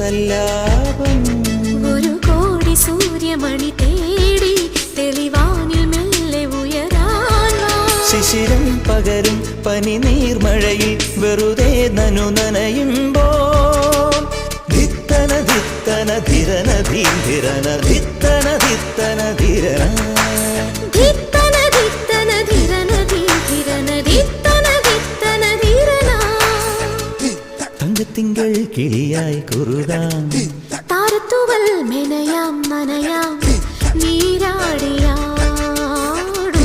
സല്ലാപം ഒരു കോടി സൂര്യമണി തേടി തെളിവാനിൽ മെല്ലെ ഉയരാൻ ശിശിരം പകരും പനി നീർമഴയിൽ വെറുതെ നനു നനയുമ്പോൾ ധിത്തന ധിത്തന ധിരന ധീരന ധിത്തന ധിത്തന ധിരന ധിത്തന ധിത്തന ധിരന ധീരന ധിത്തന ധിത്തന ധിരന തങ്കത്തിങ്കൾ കിളിയായി കുറുകാം താരത്തുവൽ മെനയാം നനയാം നീരാടിയാം